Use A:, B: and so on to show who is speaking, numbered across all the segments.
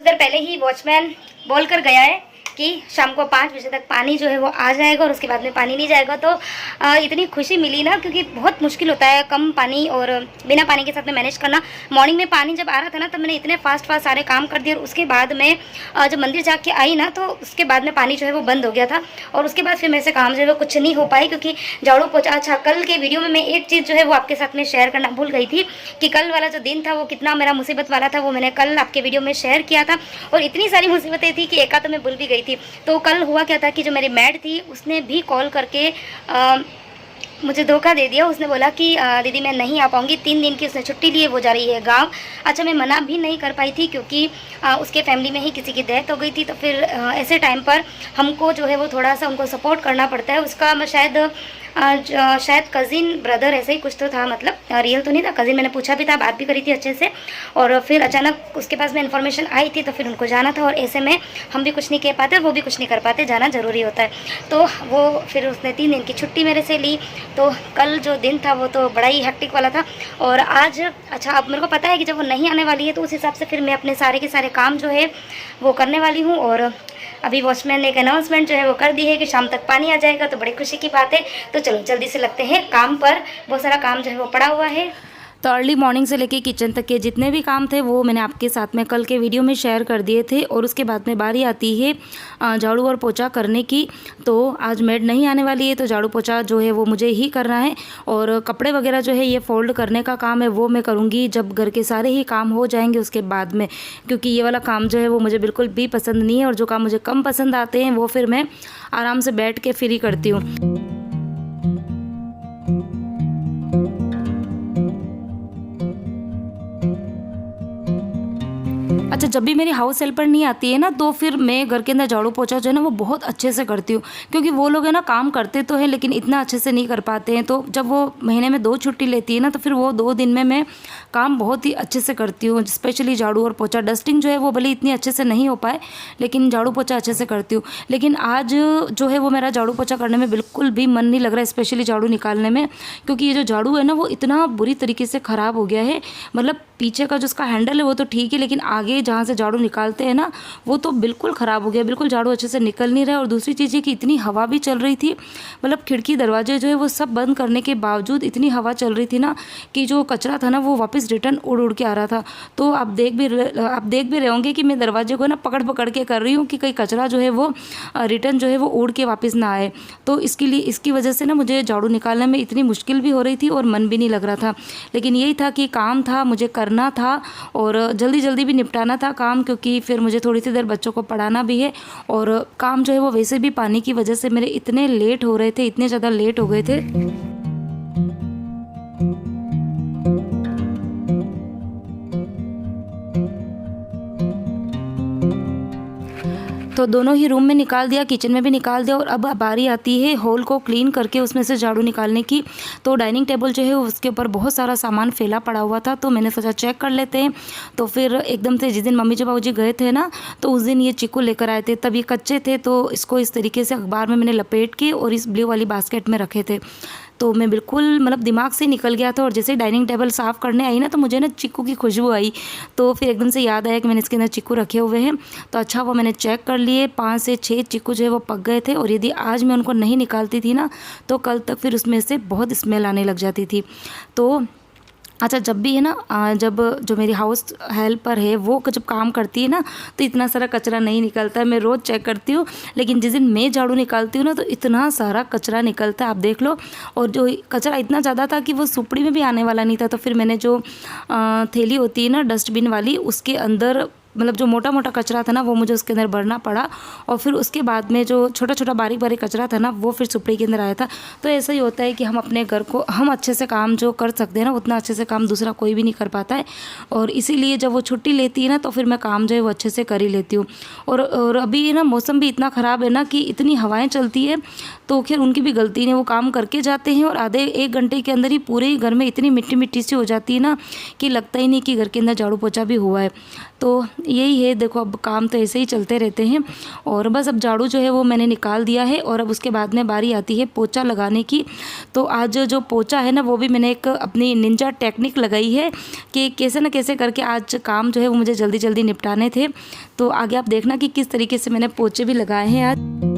A: देर पहले ही वॉचमैन बोल कर गया है कि शाम को 5 बजे तक पानी जो है वो आ जाएगा और उसके बाद में पानी नहीं जाएगा। तो इतनी खुशी मिली ना, क्योंकि बहुत मुश्किल होता है कम पानी और बिना पानी के साथ में मैनेज करना। मॉर्निंग में पानी जब आ रहा था ना, तब मैंने इतने फास्ट सारे काम कर दिए और उसके बाद में जब मंदिर जाके आई ना, तो उसके बाद में पानी जो है वो बंद हो गया था और उसके बाद फिर मेरे से काम जो है वो कुछ नहीं हो पाई, क्योंकि झाड़ू पोछा। अच्छा, कल के वीडियो में मैं एक चीज़ जो है वो आपके साथ में शेयर करना भूल गई थी कि कल वाला जो दिन था वो कितना मेरा मुसीबत वाला था, वो मैंने कल आपके वीडियो में शेयर किया था और इतनी सारी मुसीबतें थी कि एका तो मैं भूल भी गई थी। तो कल हुआ क्या था कि जो मेरी मैड थी उसने भी कॉल करके मुझे धोखा दे दिया। उसने बोला कि दीदी मैं नहीं आ पाऊँगी, 3 दिन की उसने छुट्टी ली है, वो जा रही है गांव। अच्छा, मैं मना भी नहीं कर पाई थी क्योंकि उसके फैमिली में ही किसी की डेथ हो गई थी। तो फिर ऐसे टाइम पर हमको जो है वो थोड़ा सा उनको सपोर्ट करना पड़ता है। उसका शायद कज़िन ब्रदर ऐसे ही कुछ तो था, मतलब रियल तो नहीं था, कज़िन। मैंने पूछा भी था, बात भी करी थी अच्छे से, और फिर अचानक उसके पास में इन्फॉर्मेशन आई थी तो फिर उनको जाना था और ऐसे में हम भी कुछ नहीं कह पाते, वो भी कुछ नहीं कर पाते, जाना ज़रूरी होता है। तो वो फिर उसने 3 दिन की छुट्टी मेरे से ली। तो कल जो दिन था वो तो बड़ा ही हेक्टिक वाला था। और आज अच्छा, अब मेरे को पता है कि जब वो नहीं आने वाली है तो उस हिसाब से फिर मैं अपने सारे के सारे काम जो है वो करने वाली हूँ। और अभी वॉचमैन ने एक अनाउंसमेंट जो है वो कर दी है कि शाम तक पानी आ जाएगा, तो बड़ी खुशी की बात है। तो चलो जल्दी से लगते हैं काम पर, बहुत सारा काम जो है वो पड़ा हुआ है। तो अर्ली मॉर्निंग से लेके किचन तक के जितने भी काम थे वो मैंने आपके साथ में कल के वीडियो में शेयर कर दिए थे। और उसके बाद में बारी आती है झाड़ू और पोछा करने की। तो आज मेड नहीं आने वाली है तो झाड़ू पोछा जो है वो मुझे ही करना है। और कपड़े वगैरह जो है ये फोल्ड करने का काम है वो मैं करूँगी जब घर के सारे ही काम हो जाएंगे उसके बाद में, क्योंकि ये वाला काम जो है वो मुझे बिल्कुल भी पसंद नहीं है। और जो काम मुझे कम पसंद आते हैं वो फिर मैं आराम से बैठ के फ्री करती हूँ। अच्छा, जब भी मेरी हाउस हेल्पर नहीं आती है ना, तो फिर मैं घर के अंदर झाड़ू पोछा जो है ना वो बहुत अच्छे से करती हूँ, क्योंकि वो लोग है ना काम करते तो है लेकिन इतना अच्छे से नहीं कर पाते हैं। तो जब वो महीने में 2 छुट्टी लेती है ना, तो फिर वो 2 दिन में मैं काम बहुत ही अच्छे से करती हूँ, स्पेशली झाड़ू और पोछा। डस्टिंग जो है वो भले इतनी अच्छे से नहीं हो पाए लेकिन झाड़ू पोछा अच्छे से करती हूँ। लेकिन आज जो है वो मेरा झाड़ू पोछा करने में बिल्कुल भी मन नहीं लग रहा है, स्पेशली झाड़ू निकालने में, क्योंकि ये जो झाड़ू है ना वो इतना बुरी तरीके से ख़राब हो गया है। मतलब पीछे का जो उसका हैंडल है वो तो ठीक है, लेकिन आगे जहाँ से झाड़ू निकालते हैं ना वो तो बिल्कुल ख़राब हो गया, बिल्कुल झाड़ू अच्छे से निकल नहीं रहा है। और दूसरी चीज़ है कि इतनी हवा भी चल रही थी, मतलब खिड़की दरवाजे जो है वो सब बंद करने के बावजूद इतनी हवा चल रही थी ना कि जो कचरा था ना वो वापस रिटर्न उड़ उड़ के आ रहा था। तो आप देख भी रहे होंगे कि मैं दरवाजे को ना पकड़ पकड़ के कर रही हूँ कि कहीं कचरा जो है वो रिटर्न जो है वो उड़ के वापस ना आए। तो इसकी वजह से ना मुझे झाड़ू निकालने में इतनी मुश्किल भी हो रही थी और मन भी नहीं लग रहा था। लेकिन यही था कि काम था, मुझे करना था और जल्दी जल्दी भी निपटाना था काम, क्योंकि फिर मुझे थोड़ी सी देर बच्चों को पढ़ाना भी है। और काम जो है वो वैसे भी पानी की वजह से मेरे इतने लेट हो रहे थे, इतने ज़्यादा लेट हो गए थे। तो दोनों ही रूम में निकाल दिया, किचन में भी निकाल दिया। और अब बारी आती है हॉल को क्लीन करके उसमें से झाड़ू निकालने की। तो डाइनिंग टेबल जो है उसके ऊपर बहुत सारा सामान फैला पड़ा हुआ था, तो मैंने सोचा चेक कर लेते हैं। तो फिर एकदम से जिस दिन मम्मी बाबू जी गए थे ना, तो उस दिन ये चीकू लेकर आए थे। तब ये कच्चे थे तो इसको इस तरीके से अखबार में मैंने लपेट के और इस ब्लू वाली बास्केट में रखे थे। तो मैं बिल्कुल मतलब दिमाग से निकल गया था। और जैसे डाइनिंग टेबल साफ़ करने आई ना, तो मुझे ना चीकू की खुशबू आई। तो फिर एकदम से याद आया कि मैंने इसके अंदर चीकू रखे हुए हैं। तो अच्छा, वो मैंने चेक कर लिए, 5 से 6 चीकू जो है वो पक गए थे। और यदि आज मैं उनको नहीं निकालती थी ना, तो कल तक फिर उसमें से बहुत स्मेल आने लग जाती थी। तो अच्छा, जब भी है ना जब जो मेरी हाउस हेल्पर है वो जब काम करती है ना, तो इतना सारा कचरा नहीं निकलता है। मैं रोज़ चेक करती हूँ, लेकिन जिस दिन मैं झाड़ू निकालती हूँ ना, तो इतना सारा कचरा निकलता है, आप देख लो। और जो कचरा इतना ज़्यादा था कि वो सुपड़ी में भी आने वाला नहीं था। तो फिर मैंने जो थैली होती है ना डस्टबिन वाली, उसके अंदर मतलब जो मोटा मोटा कचरा था ना वो मुझे उसके अंदर भरना पड़ा। और फिर उसके बाद में जो छोटा छोटा बारीक बारीक कचरा था ना वो फिर सुपड़ी के अंदर आया था। तो ऐसा ही होता है कि हम अपने घर को हम अच्छे से काम जो कर सकते हैं ना, उतना अच्छे से काम दूसरा कोई भी नहीं कर पाता है। और इसीलिए जब वो छुट्टी लेती है ना, तो फिर मैं काम जो है वो अच्छे से कर ही लेती हूँ। और अभी ना मौसम भी इतना ख़राब है ना कि इतनी हवाएँ चलती है, तो खैर उनकी भी गलती नहीं, वो काम करके जाते हैं और आधे 1 घंटे के अंदर ही पूरे घर में इतनी मिट्टी मिट्टी सी हो जाती है ना कि लगता ही नहीं कि घर के अंदर झाड़ू पोछा भी हुआ है। तो
B: यही है, देखो अब काम तो ऐसे ही चलते रहते हैं। और बस अब झाड़ू जो है वो मैंने निकाल दिया है और अब उसके बाद में बारी आती है पोछा लगाने की। तो आज जो पोछा है ना वो भी मैंने एक अपनी निंजा टेक्निक लगाई है कि कैसे न कैसे करके आज काम जो है वो मुझे जल्दी जल्दी निपटाने थे। तो आगे आप देखना कि किस तरीके से मैंने पोछे भी लगाए हैं आज।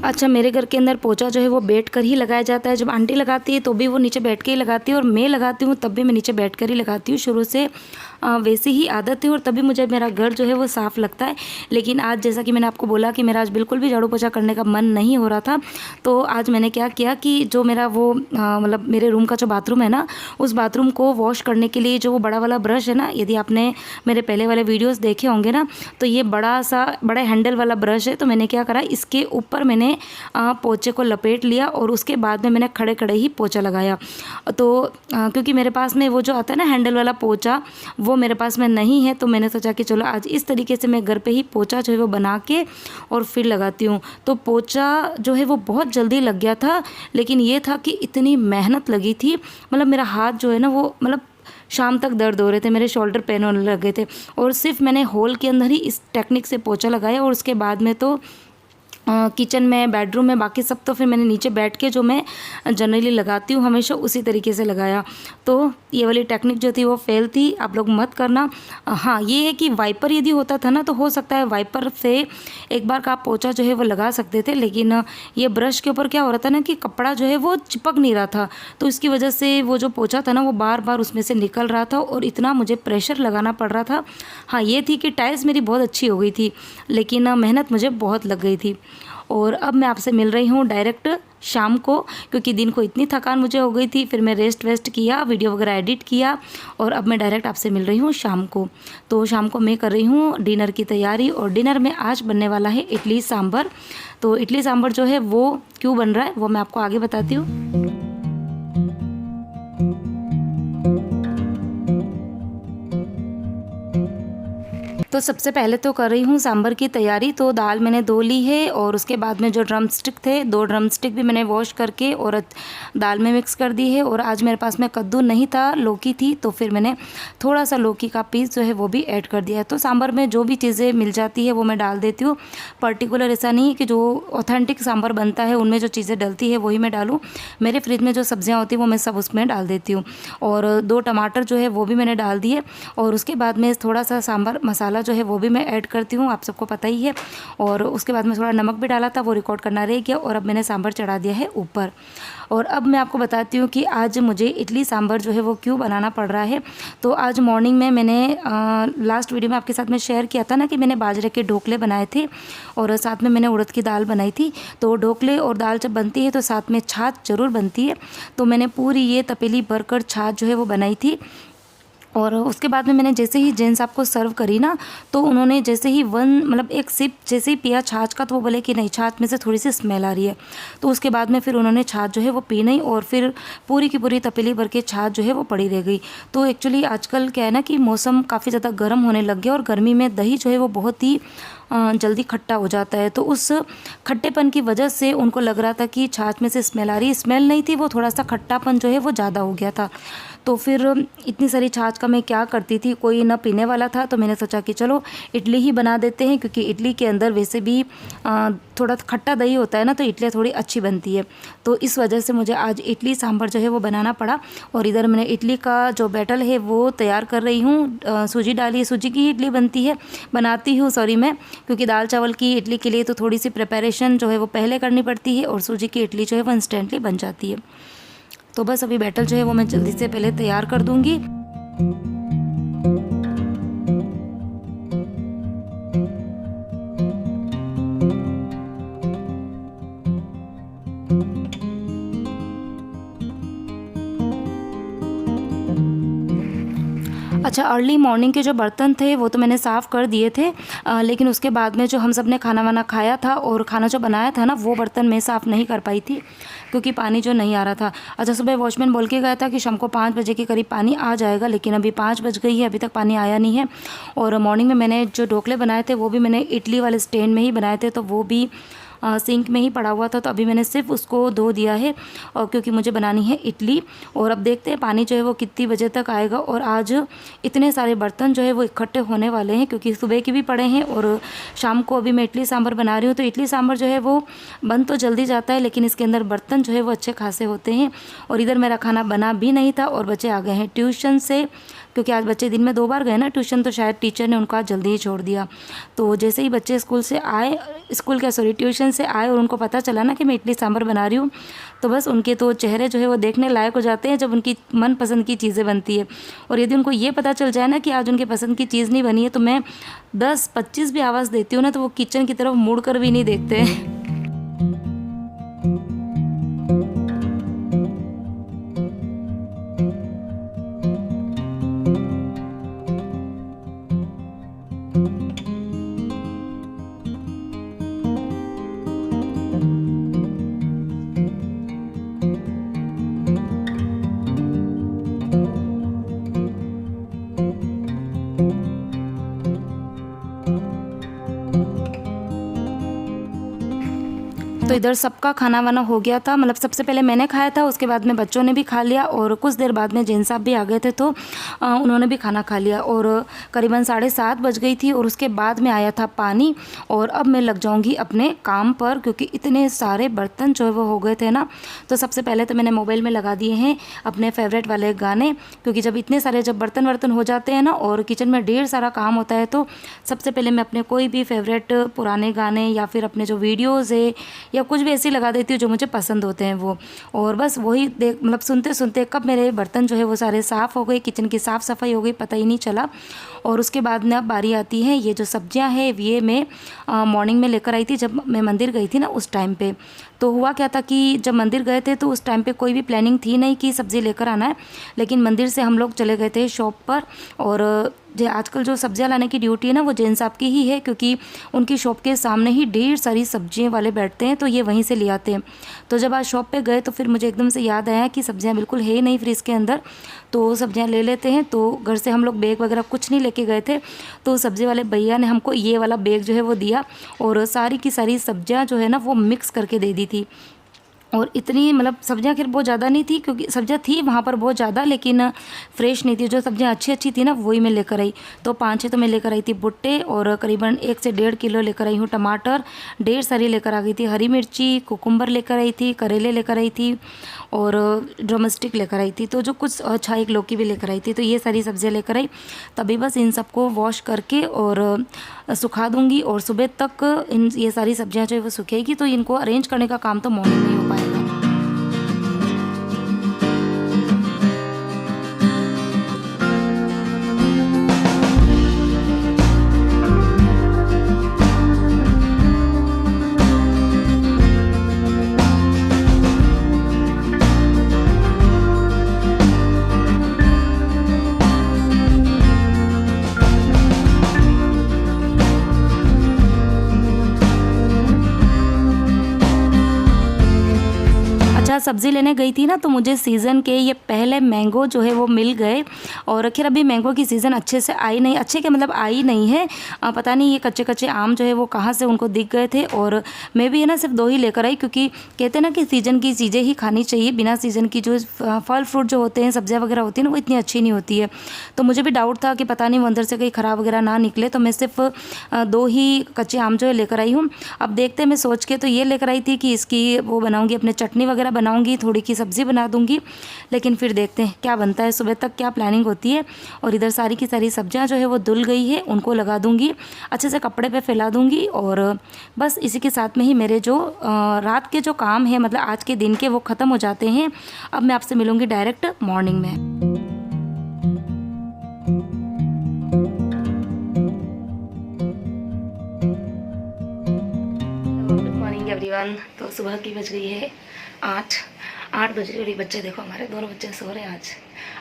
B: अच्छा, मेरे घर के अंदर पोछा जो है वो बैठ कर ही लगाया जाता है। जब आंटी लगाती है तो भी वो नीचे बैठ के ही लगाती है और मैं लगाती हूँ तब भी मैं नीचे बैठ कर ही लगाती हूँ। शुरू से वैसी ही आदत है और तभी मुझे मेरा घर जो है वो साफ़ लगता है। लेकिन आज जैसा कि मैंने आपको बोला कि मेरा आज बिल्कुल भी झाड़ू पोछा करने का मन नहीं हो रहा था, तो आज मैंने क्या किया कि जो मेरा वो मतलब मेरे रूम का जो बाथरूम है ना, उस बाथरूम को वॉश करने के लिए जो वो बड़ा वाला ब्रश है ना, यदि आपने मेरे पहले वाले वीडियोज़ देखे होंगे ना, तो ये बड़ा हैंडल वाला ब्रश है। तो मैंने क्या करा, इसके ऊपर मैंने पोछे को लपेट लिया और उसके बाद में मैंने खड़े खड़े ही पोछा लगाया। तो क्योंकि मेरे पास में वो जो आता है ना हैंडल वाला पोछा, वो मेरे पास में नहीं है, तो मैंने सोचा कि चलो आज इस तरीके से मैं घर पे ही पोछा जो है वो बना के और फिर लगाती हूँ। तो पोछा जो है वो बहुत जल्दी लग गया था, लेकिन ये था कि इतनी मेहनत लगी थी, मतलब मेरा हाथ जो है ना वो मतलब शाम तक दर्द हो रहे थे, मेरे शोल्डर पेन होने लगे थे। और सिर्फ मैंने हॉल के अंदर ही इस टेक्निक से पोछा लगाया और उसके बाद में तो किचन में, बेडरूम में, बाकी सब तो फिर मैंने नीचे बैठ के जो मैं जनरली लगाती हूँ हमेशा उसी तरीके से लगाया। तो ये वाली टेक्निक जो थी वो फेल थी, आप लोग मत करना। हाँ, ये है कि वाइपर यदि होता था ना तो हो सकता है वाइपर से एक बार का आप पोछा जो है वो लगा सकते थे, लेकिन ये ब्रश के ऊपर क्या हो रहा था ना कि कपड़ा जो है वो चिपक नहीं रहा था, तो इसकी वजह से वो जो पोछा था ना वो बार बार उसमें से निकल रहा था और इतना मुझे प्रेशर लगाना पड़ रहा था। हाँ, ये थी कि टाइल्स मेरी बहुत अच्छी हो गई थी, लेकिन मेहनत मुझे बहुत लग गई थी। और अब मैं आपसे मिल रही हूँ डायरेक्ट शाम को, क्योंकि दिन को इतनी थकान मुझे हो गई थी, फिर मैं रेस्ट वेस्ट किया, वीडियो वगैरह एडिट किया और अब मैं डायरेक्ट आपसे मिल रही हूँ शाम को। तो शाम को मैं कर रही हूँ डिनर की तैयारी और डिनर में आज बनने वाला है इडली सांभर। तो इडली सांभर जो है वो क्यों बन रहा है वो मैं आपको आगे बताती हूँ। तो सबसे पहले तो कर रही हूँ सांभर की तैयारी। तो दाल मैंने धो ली है और उसके बाद में जो ड्रम स्टिक थे, 2 ड्रम स्टिक भी मैंने वॉश करके और दाल में मिक्स कर दी है। और आज मेरे पास में कद्दू नहीं था, लौकी थी, तो फिर मैंने थोड़ा सा लौकी का पीस जो है वो भी ऐड कर दिया है। तो सांभर में जो भी चीज़ें मिल जाती है वो मैं डाल देती हूँ। पर्टिकुलर ऐसा नहीं है कि जो ऑथेंटिक सांभर बनता है उनमें जो चीज़ें डलती है वही मैं डालूँ। मेरे फ्रिज में जो सब्जियाँ होती हैं वो मैं सब उसमें डाल देती हूँ। और 2 टमाटर जो है वो भी मैंने डाल दिए और उसके बाद में थोड़ा सा सांभर मसाला जो है वो भी मैं ऐड करती हूँ, आप सबको पता ही है। और उसके बाद में थोड़ा नमक भी डाला था, वो रिकॉर्ड करना रह गया। और अब मैंने सांभर चढ़ा दिया है ऊपर। और अब मैं आपको बताती हूँ कि आज मुझे इडली सांभर जो है वो क्यों बनाना पड़ रहा है। तो आज मॉर्निंग में मैंने लास्ट वीडियो में आपके साथ में शेयर किया था ना कि मैंने बाजरे के ढोकले बनाए थे और साथ में मैंने उड़द की दाल बनाई थी। तो ढोकले और दाल जब बनती है तो साथ में छाछ ज़रूर बनती है। तो मैंने पूरी ये तपेली भरकर छाछ जो है वो बनाई थी। और उसके बाद में मैंने जैसे ही जेंट्स आपको सर्व करी ना, तो उन्होंने जैसे ही मतलब एक सिप जैसे ही पिया छाछ का, तो वो बोले कि नहीं, छाछ में से थोड़ी सी स्मेल आ रही है। तो उसके बाद में फिर उन्होंने छाछ जो है वो पी नहीं और फिर पूरी की पूरी तपेली भर के छाछ जो है वो पड़ी रह गई। तो एक्चुअली आजकल क्या है ना कि मौसम काफ़ी ज़्यादा गर्म होने लग गया और गर्मी में दही जो है वो बहुत ही जल्दी खट्टा हो जाता है। तो उस खट्टेपन की वजह से उनको लग रहा था कि छाछ में से स्मेल आ रही है। स्मेल नहीं थी, वो थोड़ा सा खट्टापन जो है वो ज़्यादा हो गया था। तो फिर इतनी सारी छाछ का मैं क्या करती थी, कोई ना पीने वाला था, तो मैंने सोचा कि चलो इडली ही बना देते हैं, क्योंकि इडली के अंदर वैसे भी थोड़ा खट्टा दही होता है ना, तो इडली थोड़ी अच्छी बनती है। तो इस वजह से मुझे आज इडली सांभर जो है वो बनाना पड़ा। और इधर मैंने इडली का जो बैटर है वो तैयार कर रही हूँ। सूजी डाली, सूजी की इडली बनाती हूँ मैं, क्योंकि दाल चावल की इडली के लिए तो थोड़ी सी प्रिपरेशन जो है वो पहले करनी पड़ती है और सूजी की इडली जो है वो इंस्टेंटली बन जाती है। तो बस अभी बैटर जो है वो मैं जल्दी से पहले तैयार कर दूंगी। अच्छा, अर्ली मॉर्निंग के जो बर्तन थे वो तो मैंने साफ़ कर दिए थे, लेकिन उसके बाद में जो हम सब ने खाना वाना खाया था और खाना जो बनाया था ना, वो बर्तन मैं साफ़ नहीं कर पाई थी क्योंकि पानी जो नहीं आ रहा था। अच्छा, सुबह वॉचमैन बोल के गया था कि शाम को 5 बजे के करीब पानी आ जाएगा, लेकिन अभी 5 बज गई है, अभी तक पानी आया नहीं है। और मॉर्निंग में मैंने जो ढोकले बनाए थे वो भी मैंने इडली वाले स्टैंड में ही बनाए थे, तो वो भी सिंक में ही पड़ा हुआ था, तो अभी मैंने सिर्फ उसको धो दिया है और क्योंकि मुझे बनानी है इडली। और अब देखते हैं पानी जो है वो कितनी बजे तक आएगा। और आज इतने सारे बर्तन जो है वो इकट्ठे होने वाले हैं क्योंकि सुबह के भी पड़े हैं और शाम को अभी मैं इडली सांभर बना रही हूँ, तो इडली सांभर जो है वो बन तो जल्दी जाता है, लेकिन इसके अंदर बर्तन जो है वो अच्छे खासे होते हैं। और इधर मेरा खाना बना भी नहीं था और बच्चे आ गए हैं ट्यूशन से, क्योंकि आज बच्चे दिन में 2 बार गए ना ट्यूशन, तो शायद टीचर ने उनको आज जल्दी ही छोड़ दिया। तो जैसे ही बच्चे ट्यूशन से आए और उनको पता चला ना कि मैं इडली सांभर बना रही हूँ, तो बस उनके तो चेहरे जो है वो देखने लायक हो जाते हैं जब उनकी मनपसंद की चीज़ें बनती है। और यदि उनको ये पता चल जाए ना कि आज उनके पसंद की चीज़ नहीं बनी है, तो मैं 10-25 भी आवाज़ देती हूँ ना, तो वो किचन की तरफ मुड़ कर भी नहीं देखते हैं। तो इधर सबका खाना वाना हो गया था, मतलब सबसे पहले मैंने खाया था, उसके बाद में बच्चों ने भी खा लिया और कुछ देर बाद में जैन साहब भी आ गए थे, तो उन्होंने भी खाना खा लिया और करीबन 7:30 बज गई थी। और उसके बाद में आया था पानी और अब मैं लग जाऊंगी अपने काम पर क्योंकि इतने सारे बर्तन जो है वो हो गए थे ना। तो सबसे पहले तो मैंने मोबाइल में लगा दिए हैं अपने फेवरेट वाले गाने, क्योंकि जब इतने सारे बर्तन वर्तन हो जाते हैं ना और किचन में ढेर सारा काम होता है, तो सबसे पहले मैं अपने कोई भी फेवरेट पुराने गाने या फिर अपने जो वीडियोज़ है या कुछ भी ऐसी लगा देती हूँ जो मुझे पसंद होते हैं वो, और बस वही मतलब सुनते सुनते कब मेरे बर्तन जो है वो सारे साफ़ हो गए, किचन की साफ़ सफाई हो गई, पता ही नहीं चला। और उसके बाद में अब बारी आती है, ये जो सब्जियां हैं ये मैं मॉर्निंग में लेकर आई थी जब मैं मंदिर गई थी ना उस टाइम पे। तो हुआ क्या था कि जब मंदिर गए थे तो उस टाइम पे कोई भी प्लानिंग थी नहीं कि सब्ज़ी लेकर आना है, लेकिन मंदिर से हम लोग चले गए थे शॉप पर। और जो आजकल जो सब्जियां लाने की ड्यूटी है ना वो जैन साहब की ही है, क्योंकि उनकी शॉप के सामने ही ढेर सारी सब्जियां वाले बैठते हैं, तो ये वहीं से ले आते हैं। तो जब आज शॉप पे गए तो फिर मुझे एकदम से याद आया कि सब्जियां बिल्कुल है ही नहीं फ्रिज के अंदर, तो सब्जियां ले लेते हैं। तो घर से हम लोग बैग वगैरह कुछ नहीं लेके गए थे, तो सब्ज़ी वाले भैया ने हमको ये वाला बैग जो है वो दिया और सारी की सारी सब्जियां जो है ना वो मिक्स करके दे दी थी। और इतनी मतलब सब्जियां खैर बहुत ज़्यादा नहीं थी, क्योंकि सब्जियां थी वहाँ पर बहुत ज़्यादा लेकिन फ्रेश नहीं थी। जो सब्जियां अच्छी अच्छी थी ना वही मैं लेकर आई। तो 5-6 तो मैं लेकर आई थी भुट्टे और करीबन 1 से 1.5 किलो लेकर आई हूँ टमाटर, ढेर सारी लेकर आ गई थी हरी मिर्ची, कुकुम्बर लेकर आई थी, करेले लेकर आई थी और ड्रमस्टिक लेकर आई थी। तो जो कुछ अच्छा एक लौकी भी लेकर आई थी, तो ये सारी सब्जियाँ लेकर आई। तभी बस इन सबको वॉश करके और सुखा दूँगी और सुबह तक ये सारी सब्जियाँ जो है वो सूखेगी, तो इनको अरेंज करने का काम तो मॉर्निंग में हो पाएगा। सब्ज़ी लेने गई थी ना, तो मुझे सीज़न के ये पहले मैंगो जो है वो मिल गए। और खैर अभी मैंगो की सीज़न अच्छे से आई नहीं, अच्छे के मतलब आई नहीं है, पता नहीं ये कच्चे कच्चे आम जो है वो कहाँ से उनको दिख गए थे। और मैं भी है ना सिर्फ 2 ही लेकर आई, क्योंकि कहते हैं ना कि सीज़न की चीज़ें ही खानी चाहिए, बिना सीज़न की जो फल फ्रूट जो होते हैं सब्जियाँ वगैरह होती हैं ना वो इतनी अच्छी नहीं होती है। तो मुझे भी डाउट था कि पता नहीं वो अंदर से कहीं ख़राब वगैरह ना निकले, तो मैं सिर्फ 2 ही कच्चे आम जो है लेकर आई हूँ। अब देखते हैं, मैं सोच के तो ये लेकर आई थी कि इसकी वो बनाऊँगी, अपने चटनी वगैरह बनाऊँगी, थोड़ी की सब्ज़ी बना दूँगी, लेकिन फिर देखते हैं क्या बनता है, सुबह तक क्या प्लानिंग होती है। और इधर सारी की सारी सब्जियां जो है वो धुल गई है, उनको लगा दूँगी, अच्छे से कपड़े पे फैला दूँगी। और बस इसी के साथ में ही मेरे जो रात के जो काम है, मतलब आज के दिन के, वो ख़त्म हो जाते हैं। अब मैं आपसे मिलूँगी डायरेक्ट मॉर्निंग में। Good morning everyone. तो सुबह की बज गई है 8 बजे। बच्चे देखो हमारे दोनों बच्चे सो रहे हैं।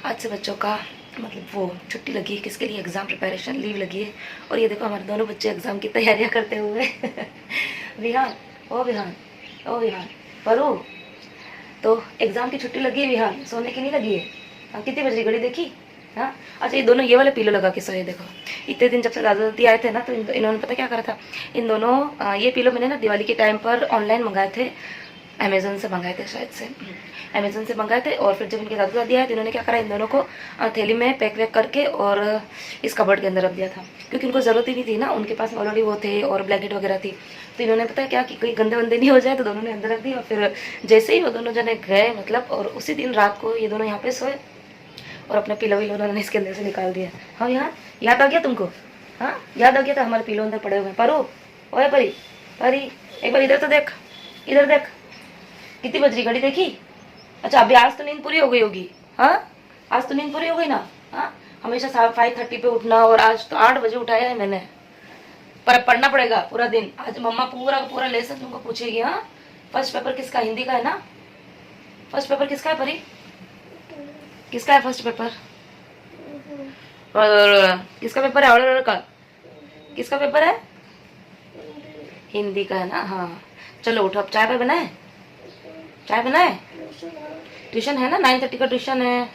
B: आज से बच्चों का मतलब वो छुट्टी लगी है किसके लिए, एग्ज़ाम प्रिपरेशन लीव लगी है। और ये देखो हमारे दोनों बच्चे एग्ज़ाम की तैयारियां करते हुए विहान, ओ विहान, ओ विहान, परो। तो एग्ज़ाम की छुट्टी लगी है विहान, सोने की नहीं लगी है। हाँ, कितनी बज रही घड़ी देखी? हाँ, अच्छा ये दोनों ये वाले पिलो लगा के सोए। देखो इतने दिन जब से दादा दादी आए थे ना, तो इन्होंने पता क्या करा था, इन दोनों ये पिलो मैंने ना दिवाली के टाइम पर ऑनलाइन मंगाए थे, अमेज़न से मंगाए थे शायद से, अमेज़न से मंगाए थे। और फिर जब इनके दादा दादी आए तो इन्होंने क्या करा, इन दोनों को थैली में पैक वैक करके और इस कबर्ड के अंदर रख दिया था, क्योंकि उनको ज़रूरत ही नहीं थी ना, उनके पास ऑलरेडी वो थे और ब्लैंकेट वगैरह थी। तो इन्होंने पता है क्या कि कोई गंदे वंदे नहीं हो जाए, तो दोनों ने अंदर रख दी। और फिर जैसे ही वो दोनों जने गए मतलब, और उसी दिन रात को ये दोनों यहाँ पे सोए और अपने पिलो विलो उन्होंने इसके अंदर से निकाल दिया। हाँ यहाँ याद आ गया तुमको? हाँ याद आ गया था, हमारे पिलो अंदर पड़े हुए हैं। परो, ओए परी, परी एक बार इधर तो देख, इधर देख, कितनी बज रही घड़ी देखी? अच्छा अभी आज तो नींद पूरी हो गई होगी। हाँ आज तो नींद पूरी हो गई ना। हाँ हमेशा 5:30 पे उठना, और आज तो 8 बजे उठाया है मैंने। पर पढ़ना पड़ेगा पूरा दिन। आज मम्मा पूरा पूरा लेसन तुमको पूछेगी। हाँ फर्स्ट पेपर किसका? हिंदी का है ना? फर्स्ट पेपर किसका है परी? किसका है फर्स्ट पेपर? और किसका पेपर है? और का किसका पेपर है? हिंदी का है ना। हाँ चलो उठो, अब चाय पे बनाए, चाय बनाए। ट्यूशन है ना, 9:30 का ट्यूशन है।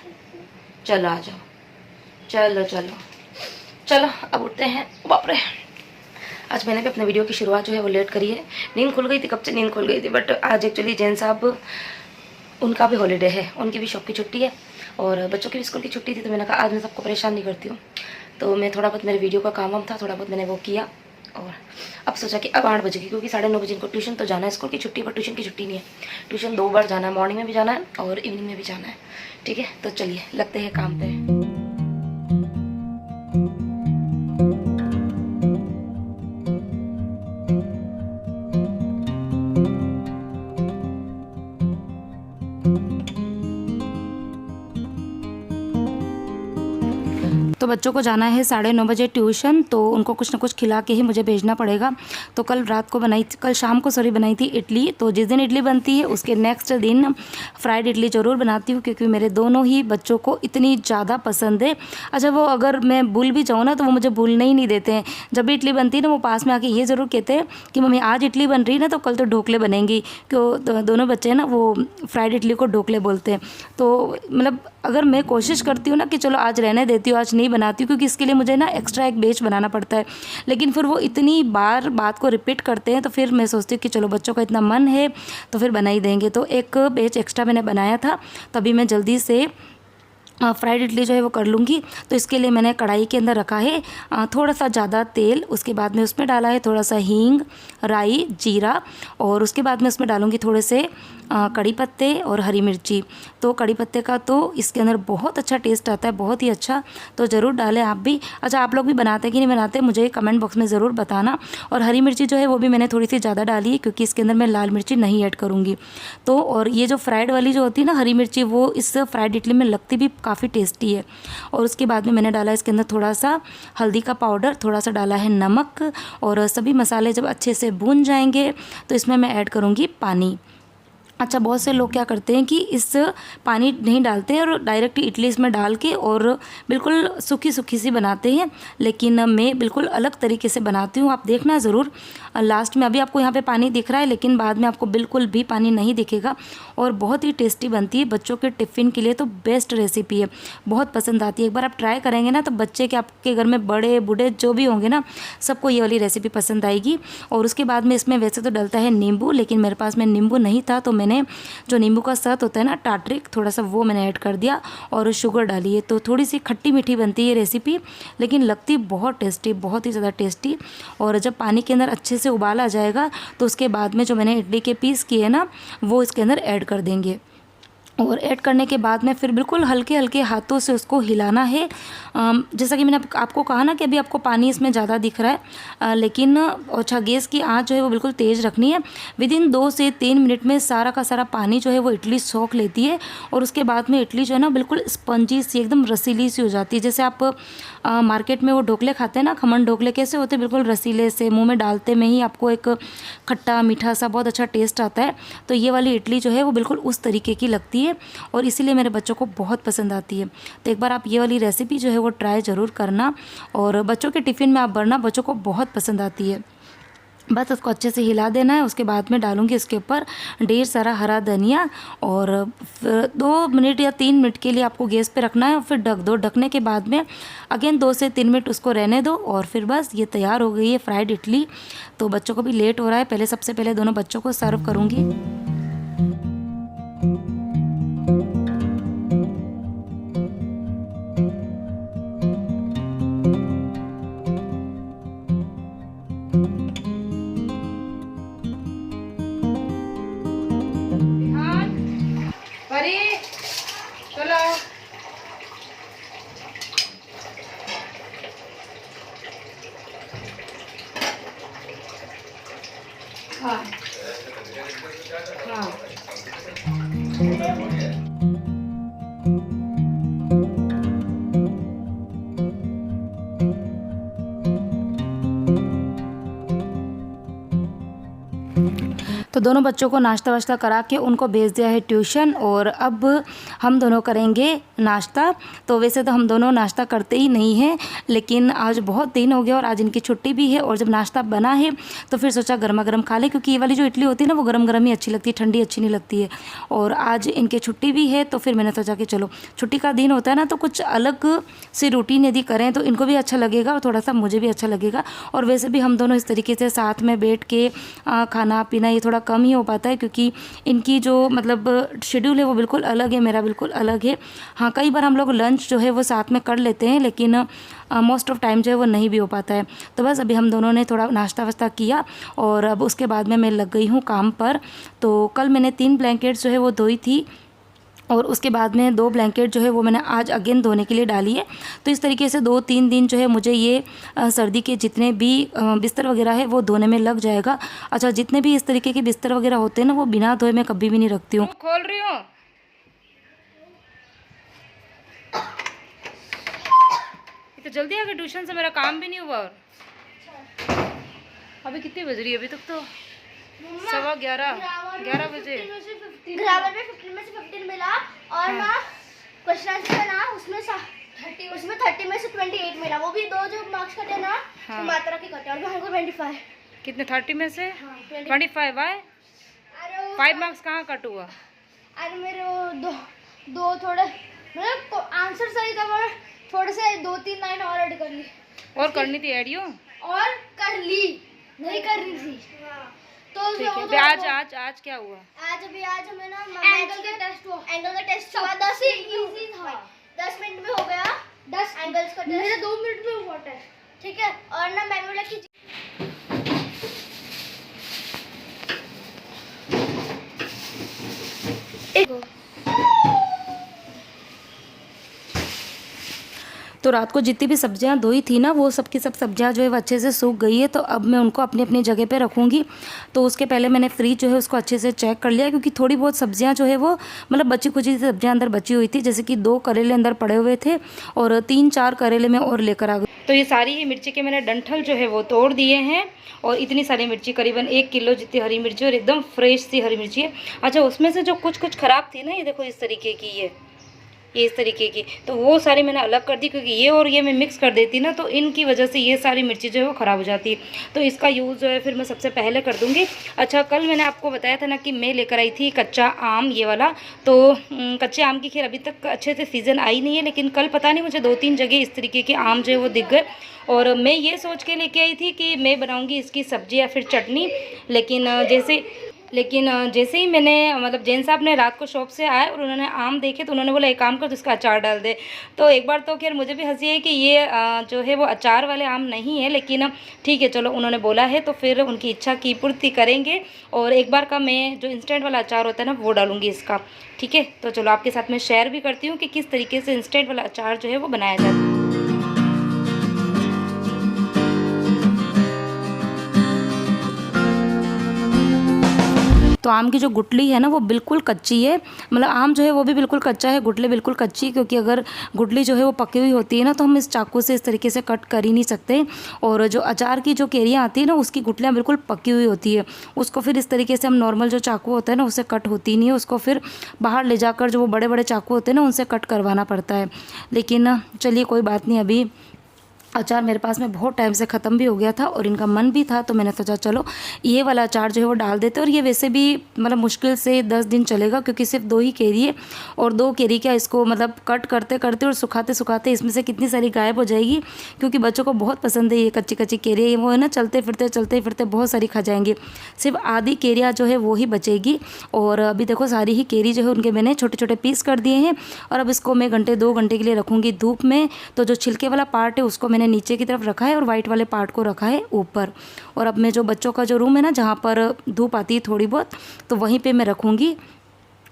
B: चलो आ जाओ, चलो चलो चलो अब उठते हैं। बाप रे, आज मैंने भी अपने वीडियो की शुरुआत जो है वो लेट करी है। नींद खुल गई थी, कब से नींद खुल गई थी, बट आज एक्चुअली जैन साहब उनका भी हॉलीडे है, उनकी भी शॉप की छुट्टी है और बच्चों की भी स्कूल की छुट्टी थी। तो मैंने कहा आज मैं सबको परेशान नहीं करती हूँ, तो मैं थोड़ा बहुत मेरे वीडियो का काम था, थोड़ा बहुत मैंने वो किया। और अब सोचा कि अब 8 बजे की, क्योंकि 9:30 बजे इनको ट्यूशन तो जाना है, स्कूल की छुट्टी पर ट्यूशन की छुट्टी नहीं है। ट्यूशन 2 बार जाना है, मॉर्निंग में भी जाना है और इवनिंग में भी जाना है। ठीक है, तो चलिए लगते हैं काम पे। तो बच्चों को जाना है 9:30 बजे ट्यूशन, तो उनको कुछ ना कुछ खिला के ही मुझे भेजना पड़ेगा। तो कल शाम को बनाई थी इडली। तो जिस दिन इडली बनती है उसके नेक्स्ट दिन फ्राइड इडली ज़रूर बनाती हूँ, क्योंकि मेरे दोनों ही बच्चों को इतनी ज़्यादा पसंद है। अच्छा वो अगर मैं भूल भी जाऊँ ना, तो वो मुझे भूलने ही नहीं देते हैं। जब भी इडली बनती है ना, वो पास में आके ये ज़रूर कहते हैं कि मम्मी आज इडली बन रही है ना, तो कल तो ढोकले बनेंगी। क्यों दोनों बच्चे हैं ना, वो फ्राइड इडली को ढोकले बोलते हैं। तो मतलब अगर मैं कोशिश करती हूँ ना कि चलो आज रहने देती हूँ, आज नहीं बनाती हूँ, क्योंकि इसके लिए मुझे ना एक्स्ट्रा एक बैच बनाना पड़ता है, लेकिन फिर वो इतनी बार बात को रिपीट करते हैं, तो फिर मैं सोचती हूँ कि चलो बच्चों का इतना मन है तो फिर बना ही देंगे। तो एक बैच एक्स्ट्रा मैंने बनाया था, तभी मैं जल्दी से फ्राइड इडली जो है वो कर लूँगी। तो इसके लिए मैंने कढ़ाई के अंदर रखा है थोड़ा सा ज़्यादा तेल, उसके बाद में उसमें डाला है थोड़ा सा हींग, राई, जीरा, और उसके बाद में उसमें डालूँगी थोड़े से कड़ी पत्ते और हरी मिर्ची। तो कड़ी पत्ते का तो इसके अंदर बहुत अच्छा टेस्ट आता है, बहुत ही अच्छा, तो ज़रूर डालें आप भी। अच्छा आप लोग भी बनाते कि नहीं बनाते, मुझे कमेंट बॉक्स में ज़रूर बताना। और हरी मिर्ची जो है वो भी मैंने थोड़ी सी ज़्यादा डाली है, क्योंकि इसके अंदर मैं लाल मिर्ची नहीं ऐड करूँगी। तो और ये जो फ्राइड वाली जो होती है ना हरी मिर्ची, वो इस फ्राइड इडली में लगती भी काफ़ी टेस्टी है। और उसके बाद में मैंने डाला इसके अंदर थोड़ा सा हल्दी का पाउडर, थोड़ा सा डाला है नमक, और सभी मसाले जब अच्छे से भून जाएंगे तो इसमें मैं ऐड करूँगी पानी। अच्छा बहुत से लोग क्या करते हैं कि इस पानी नहीं डालते हैं और डायरेक्ट इडली इसमें डाल के और बिल्कुल सूखी सूखी सी बनाते हैं, लेकिन मैं बिल्कुल अलग तरीके से बनाती हूँ। आप देखना ज़रूर लास्ट में। अभी आपको यहाँ पे पानी दिख रहा है, लेकिन बाद में आपको बिल्कुल भी पानी नहीं दिखेगा, और बहुत ही टेस्टी बनती है। बच्चों के टिफ़िन के लिए तो बेस्ट रेसिपी है, बहुत पसंद आती है। एक बार आप ट्राई करेंगे ना, तो बच्चे के आपके घर में बड़े बूढ़े जो भी होंगे ना, सबको ये वाली रेसिपी पसंद आएगी। और उसके बाद में इसमें वैसे तो डलता है नींबू, लेकिन मेरे पास में नींबू नहीं था, तो मैंने जो नींबू का साथ होता है ना टाटरिक, थोड़ा सा वो मैंने ऐड कर दिया और शुगर डाली है। तो थोड़ी सी खट्टी मीठी बनती है रेसिपी, लेकिन लगती बहुत टेस्टी, बहुत ही ज़्यादा टेस्टी। और जब पानी के अंदर अच्छे से उबाल आ जाएगा, तो उसके बाद में जो मैंने इडली के पीस किए ना, वो इसके अंदर ऐड कर देंगे। और ऐड करने के बाद में फिर बिल्कुल हल्के हल्के हाथों से उसको हिलाना है। जैसा कि मैंने आपको कहा ना कि अभी आपको पानी इसमें ज़्यादा दिख रहा है, लेकिन अच्छा गैस की आंच जो है वो बिल्कुल तेज़ रखनी है। विदिन 2 से 3 मिनट में सारा का सारा पानी जो है वो इडली सोख लेती है, और उसके बाद में इडली जो है ना बिल्कुल स्पंजी सी, एकदम रसीली सी हो जाती है। जैसे आप मार्केट में वो ढोकले खाते हैं ना, खमन ढोकले कैसे होते हैं, बिल्कुल रसीले से, मुँह में डालते में ही आपको एक खट्टा मीठा सा बहुत अच्छा टेस्ट आता है। तो ये वाली इडली जो है वो बिल्कुल उस तरीके की लगती है। है और इसीलिए मेरे बच्चों को बहुत पसंद आती है। तो एक बार आप ये वाली रेसिपी जो है वो ट्राई ज़रूर करना और बच्चों के टिफ़िन में आप भरना, बच्चों को बहुत पसंद आती है। बस उसको अच्छे से हिला देना है। उसके बाद में डालूंगी इसके ऊपर ढेर सारा हरा धनिया और 2 मिनट या 3 मिनट के लिए आपको गैस पे रखना है और फिर ढक दो। ढकने के बाद में अगेन 2 से 3 मिनट उसको रहने दो और फिर बस ये तैयार हो गई है फ्राइड इडली। तो बच्चों को भी लेट हो रहा है, पहले सबसे पहले दोनों बच्चों को सर्व करूँगी।
C: चलो हाँ हाँ
B: तो दोनों बच्चों को नाश्ता वाश्ता करा के उनको भेज दिया है ट्यूशन और अब हम दोनों करेंगे नाश्ता। तो वैसे तो हम दोनों नाश्ता करते ही नहीं हैं, लेकिन आज बहुत दिन हो गया और आज इनकी छुट्टी भी है और जब नाश्ता बना है तो फिर सोचा गर्मा गर्म खा ले, क्योंकि ये वाली जो इडली होती है ना वो गर्म गर्म ही अच्छी लगती है, ठंडी अच्छी नहीं लगती है। और आज इनकी छुट्टी भी है तो फिर मैंने सोचा कि चलो छुट्टी का दिन होता है ना तो कुछ अलग सी रूटीन यदि करें तो इनको भी अच्छा लगेगा और थोड़ा सा मुझे भी अच्छा लगेगा। और वैसे भी हम दोनों इस तरीके से साथ में बैठ के खाना पीना ये थोड़ा कम ही हो पाता है, क्योंकि इनकी जो मतलब शेड्यूल है वो बिल्कुल अलग है, मेरा बिल्कुल अलग है। हाँ, कई बार हम लोग लंच जो है वो साथ में कर लेते हैं, लेकिन मोस्ट ऑफ टाइम जो है वो नहीं भी हो पाता है। तो बस अभी हम दोनों ने थोड़ा नाश्ता वास्ता किया और अब उसके बाद में मैं लग गई हूँ काम पर। तो कल मैंने 3 ब्लैंकेट्स जो है वो धोई थी और उसके बाद में 2 ब्लैंकेट जो है वो मैंने आज अगेन धोने के लिए डाली है। तो इस तरीके से 2-3 दिन जो है मुझे ये सर्दी के जितने भी बिस्तर वगैरह है वो धोने में लग जाएगा। अच्छा, जितने भी इस तरीके के बिस्तर वगैरह होते हैं ना वो बिना धोए मैं कभी भी नहीं रखती हूँ।
C: खोल रही हूँ। तो जल्दी आ गए ट्यूशन से, मेरा काम भी नहीं हुआ। और अभी कितनी बज रही है? अभी तक तो 11:15 बजे।
D: ग्रामर में 15 में से 15 मिला और ना क्वेश्चन आंसर ना उसमें 30 में से 28 मिला। वो भी 2 जो मार्क्स कटे ना
C: हाँ।
D: तो मात्रा के कटे और हमको 25।
C: कितने? 30 में से 25 है।
D: अरे
C: 5 मार्क्स कहाँ कट हुआ?
D: अरे मेरे वो दो थोड़े मतलब आंसर सही था पर थोड़े से 2-3 लाइन और ऐड कर ली।
C: और करनी थी एडियो?
D: और कर ली, नहीं करनी थी। तो
C: ठीक है। आज क्या हुआ?
D: आज हमें ना एंगल का टेस्ट हुआ। एंगल का टेस्ट हुआ 10 इजी था। 10 मिनट में हो गया 10 एंगल्स का टेस्ट। मेरे 2 मिनट में हुआ टेस्ट। ठीक है। और ना मैम बोला कि
B: तो रात को जितनी भी सब्जियां धोई थी ना वो सब की सब सब्जियां जो है वो अच्छे से सूख गई है। तो अब मैं उनको अपनी अपनी जगह पे रखूँगी। तो उसके पहले मैंने फ्रिज जो है उसको अच्छे से चेक कर लिया, क्योंकि थोड़ी बहुत सब्जियां जो है वो मतलब बची कुची सब्जियां अंदर बची हुई थी, जैसे कि 2 करेले अंदर पड़े हुए थे और 3-4 करेले मैं और लेकर आ गई।
C: तो ये सारी ही मिर्ची के मैंने डंठल जो है वो तोड़ दिए हैं और इतनी सारी मिर्ची, करीबन 1 किलो जितनी हरी मिर्ची और एकदम फ्रेश सी हरी मिर्ची है। अच्छा, उसमें से जो कुछ ख़राब थी ना, ये देखो इस तरीके की, ये इस तरीके की, तो वो सारी मैंने अलग कर दी, क्योंकि ये और ये मैं मिक्स कर देती ना तो इनकी वजह से ये सारी मिर्ची जो है वो ख़राब हो जाती है। तो इसका यूज़ जो है फिर मैं सबसे पहले कर दूँगी। अच्छा, कल मैंने आपको बताया था ना कि मैं लेकर आई थी कच्चा आम, ये वाला। तो कच्चे आम की खैर अभी तक अच्छे से सीज़न आई नहीं है, लेकिन कल पता नहीं मुझे 2-3 जगह इस तरीके के आम जो है वो दिख गए और मैं ये सोच के लेके आई थी कि मैं बनाऊँगी इसकी सब्ज़ी या फिर चटनी। लेकिन जैसे ही मैंने मतलब जैन साहब ने रात को शॉप से आए और उन्होंने आम देखे तो उन्होंने बोला एक काम कर, तो इसका अचार डाल दे। तो एक बार तो खैर मुझे भी हंसी है कि ये जो है वो अचार वाले आम नहीं है, लेकिन ठीक है चलो उन्होंने बोला है तो फिर उनकी इच्छा की पूर्ति करेंगे। और एक बार का मैं जो इंस्टेंट वाला अचार होता है ना वो डालूँगी इसका। ठीक है, तो चलो आपके साथ में शेयर भी करती हूँ कि किस तरीके से इंस्टेंट वाला अचार जो है वो बनाया जाता है।
B: तो आम की जो गुठली है ना वो बिल्कुल कच्ची है, मतलब आम जो है वो भी बिल्कुल कच्चा है, गुठली बिल्कुल कच्ची, क्योंकि अगर गुठली जो है वो पकी हुई होती है ना तो हम इस चाकू से इस तरीके से कट कर ही नहीं सकते। और जो अचार की जो कैरियाँ आती है ना उसकी गुठलियाँ बिल्कुल पकी हुई होती है, उसको फिर इस तरीके से हम नॉर्मल जो चाकू होता है ना उससे कट होती नहीं है, उसको फिर बाहर ले जाकर जो वो बड़े बड़े चाकू होते हैं ना उनसे कट करवाना पड़ता है। लेकिन चलिए कोई बात नहीं, अभी अचार मेरे पास में बहुत टाइम से ख़त्म भी हो गया था और इनका मन भी था, तो मैंने सोचा चलो ये वाला अचार जो है वो डाल देते। और ये वैसे भी मतलब मुश्किल से 10 दिन चलेगा, क्योंकि सिर्फ 2 ही कैरी है और 2 कैरी क्या इसको मतलब कट करते करते और सुखाते सुखाते इसमें से कितनी सारी गायब हो जाएगी, क्योंकि बच्चों को बहुत पसंद है ये कच्ची कच्ची कैरी, वो है ना चलते फिरते बहुत सारी खा जाएंगे। सिर्फ आधी कैरियाँ जो है वो ही बचेगी। और अभी देखो सारी ही कैरी जो है उनके मैंने छोटे छोटे पीस कर दिए हैं और अब इसको मैं 2 घंटे के लिए रखूँगी धूप में। तो जो छिलके वाला पार्ट है उसको मैंने नीचे की तरफ रखा है और वाइट वाले पार्ट को रखा है ऊपर। और अब मैं जो बच्चों का जो रूम है ना जहाँ पर धूप आती है थोड़ी बहुत, तो वहीं पे मैं रखूँगी।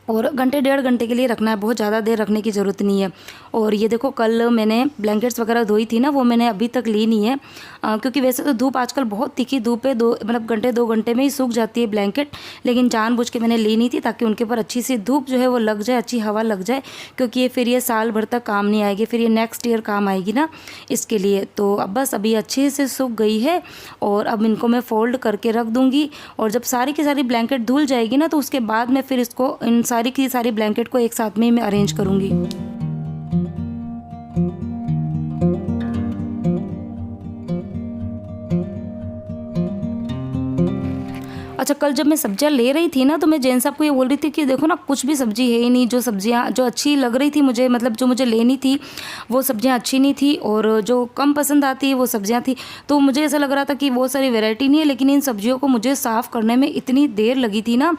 B: और 1.5 घंटे के लिए रखना है, बहुत ज़्यादा देर रखने की ज़रूरत नहीं है। और ये देखो कल मैंने ब्लैंकेट्स वगैरह धोई थी ना, वो मैंने अभी तक ली नहीं है, क्योंकि वैसे तो धूप आजकल बहुत तीखी धूप है, 2 घंटे में ही सूख जाती है ब्लैंकेट, लेकिन जानबूझ के मैंने ली नहीं थी ताकि उनके ऊपर अच्छी सी धूप जो है वो लग जाए, अच्छी हवा लग जाए, क्योंकि ये फिर ये साल भर तक काम नहीं आएगी, फिर ये नेक्स्ट ईयर काम आएगी ना, इसके लिए। तो अब बस अभी अच्छे से सूख गई है और अब इनको मैं फ़ोल्ड करके रख दूँगी। और जब सारी की सारी ब्लैंकेट धुल जाएगी ना तो उसके बाद मैं फिर इसको इन सारी की सारी ब्लैंकेट को एक साथ में ही मैं अरेंज करूँगी। अच्छा, कल जब मैं सब्जियां ले रही थी ना तो मैं जैन साहब को ये बोल रही थी कि देखो ना कुछ भी सब्जी है ही नहीं, जो सब्जियां जो अच्छी लग रही थी मुझे, मतलब जो मुझे लेनी थी वो सब्जियां अच्छी नहीं थी और जो कम पसंद आती है वो सब्जियां थी। तो मुझे ऐसा लग रहा था कि बहुत सारी वैरायटी नहीं है, लेकिन इन सब्जियों को मुझे साफ़ करने में इतनी देर लगी थी ना,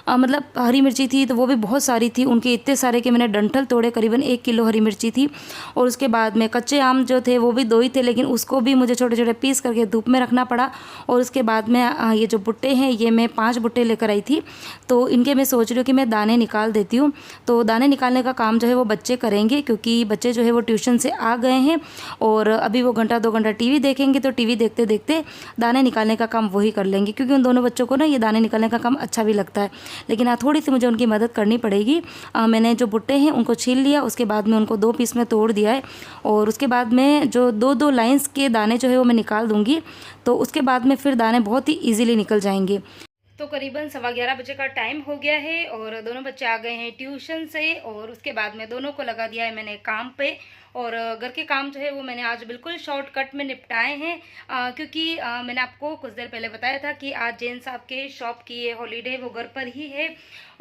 B: मतलब हरी मिर्ची थी तो वो भी बहुत सारी थी, उनके इतने सारे कि मैंने डंठल तोड़े, करीबन 1 किलो हरी मिर्ची थी। और उसके बाद में कच्चे आम जो थे वो भी 2 ही थे, लेकिन उसको भी मुझे छोटे छोटे पीस करके धूप में रखना पड़ा। और उसके बाद में ये जो बुट्टे हैं ये मैं 5 बुट्टे लेकर आई थी, तो इनके मैं सोच रही हूँ कि मैं दाने निकाल देती हूँ। तो दाने निकालने का काम जो है वो बच्चे करेंगे, क्योंकि बच्चे जो है वो ट्यूशन से आ गए हैं और अभी वो 1-2 घंटा टीवी देखेंगे, तो टीवी देखते देखते दाने निकालने का काम वही कर लेंगे, क्योंकि उन दोनों बच्चों को ना ये दाने निकालने का काम अच्छा भी लगता है। लेकिन थोड़ी सी मुझे उनकी मदद करनी पड़ेगी। मैंने जो बुट्टे हैं उनको छील लिया, उसके बाद में उनको 2 पीस में तोड़ दिया है और उसके बाद में जो 2-2 लाइंस के दाने जो है वो मैं निकाल दूँगी, तो उसके बाद में फिर दाने बहुत ही ईजिली निकल जाएंगे।
C: तो करीबन 11:15 बजे का टाइम हो गया है और दोनों बच्चे आ गए हैं ट्यूशन से और उसके बाद में दोनों को लगा दिया है मैंने काम पे। और घर के काम जो है वो मैंने आज बिल्कुल शॉर्टकट में निपटाए हैं, क्योंकि मैंने आपको कुछ देर पहले बताया था कि आज जैन साहब के शॉप की ये हॉलीडे वो घर पर ही है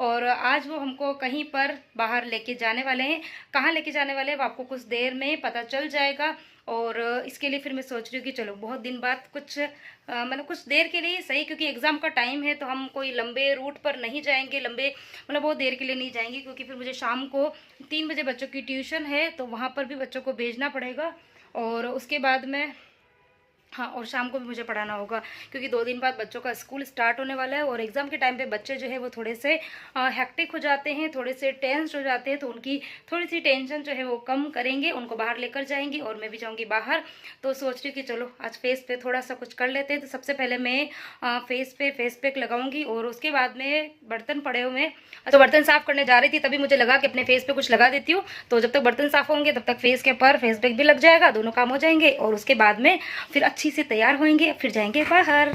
C: और आज वो हमको कहीं पर बाहर लेके जाने वाले हैं। कहाँ लेके जाने वाले हैं वो आपको कुछ देर में पता चल जाएगा। और इसके लिए फिर मैं सोच रही हूँ कि चलो बहुत दिन बाद कुछ मतलब कुछ देर के लिए सही, क्योंकि एग्ज़ाम का टाइम है तो हम कोई लंबे रूट पर नहीं जाएंगे, लंबे मतलब बहुत देर के लिए नहीं जाएंगे, क्योंकि फिर मुझे शाम को 3 बजे बच्चों की ट्यूशन है तो वहाँ पर भी बच्चों को भेजना पड़ेगा और उसके बाद में हाँ, और शाम को भी मुझे पढ़ाना होगा, क्योंकि 2 दिन बाद बच्चों का स्कूल स्टार्ट होने वाला है और एग्ज़ाम के टाइम पे बच्चे जो है वो थोड़े से हेक्टिक हो जाते हैं, थोड़े से टेंस हो जाते हैं, तो उनकी थोड़ी सी टेंशन जो है वो कम करेंगे, उनको बाहर लेकर जाएंगे और मैं भी जाऊंगी बाहर। तो सोच रही हूँ कि चलो आज फेस पे थोड़ा सा कुछ कर लेते हैं। तो सबसे पहले मैं फेस पैक लगाऊंगी और उसके बाद में बर्तन पड़े हुए हैं, तो बर्तन साफ़ करने जा रही थी तभी मुझे लगा कि अपने फेस पे कुछ लगा देती हूँ, तो जब तक बर्तन साफ़ होंगे तब तक फेस के ऊपर फेस पैक भी लग जाएगा, दोनों काम हो जाएंगे और उसके बाद में फिर अच्छी से तैयार होंगे, फिर जाएंगे बाहर।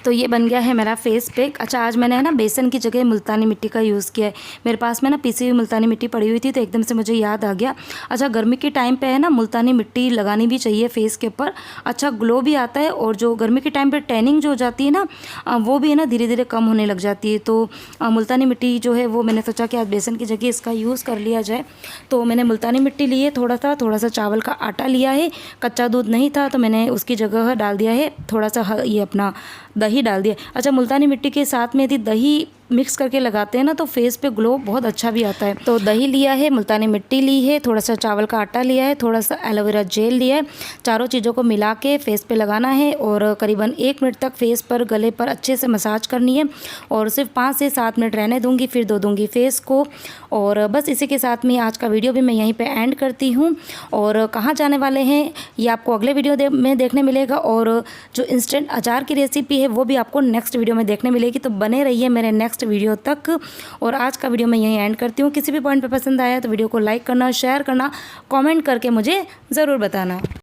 B: तो ये बन गया है मेरा फेस पैक। अच्छा, आज मैंने है ना बेसन की जगह मुल्तानी मिट्टी का यूज़ किया है। मेरे पास में ना पीसी हुई मुल्तानी मिट्टी पड़ी हुई थी तो एकदम से मुझे याद आ गया। अच्छा, गर्मी के टाइम पे है ना मुल्तानी मिट्टी लगानी भी चाहिए फेस के ऊपर, अच्छा ग्लो भी आता है और जो गर्मी के टाइम पे टैनिंग जो हो जाती है ना वो भी है ना धीरे धीरे कम होने लग जाती है। तो मुल्तानी मिट्टी जो है वो मैंने सोचा कि आज बेसन की जगह इसका यूज़ कर लिया जाए। तो मैंने मुल्तानी मिट्टी ली है, थोड़ा सा चावल का आटा लिया है, कच्चा दूध नहीं था तो मैंने उसकी जगह डाल दिया है थोड़ा सा ये अपना दही डाल दिया। अच्छा, मुल्तानी मिट्टी के साथ में यदि दही मिक्स करके लगाते हैं ना तो फेस पे ग्लो बहुत अच्छा भी आता है। तो दही लिया है, मुल्तानी मिट्टी ली है, थोड़ा सा चावल का आटा लिया है, थोड़ा सा एलोवेरा जेल लिया है, चारों चीज़ों को मिला के फेस पे लगाना है और करीबन 1 मिनट तक फेस पर गले पर अच्छे से मसाज करनी है और सिर्फ 5 से 7 मिनट रहने दूंगी, फिर धो दूंगी फेस को। और बस इसी के साथ में आज का वीडियो भी मैं यहीं पर एंड करती हूँ। और कहाँ जाने वाले हैं ये आपको अगले वीडियो में देखने मिलेगा और जो इंस्टेंट अचार की रेसिपी है वो भी आपको नेक्स्ट वीडियो में देखने मिलेगी। तो बने रहिए मेरे नेक्स्ट नेक्स्ट वीडियो तक। और आज का वीडियो मैं यहीं एंड करती हूँ। किसी भी पॉइंट पे पसंद आया तो वीडियो को लाइक करना, शेयर करना, कमेंट करके मुझे ज़रूर बताना।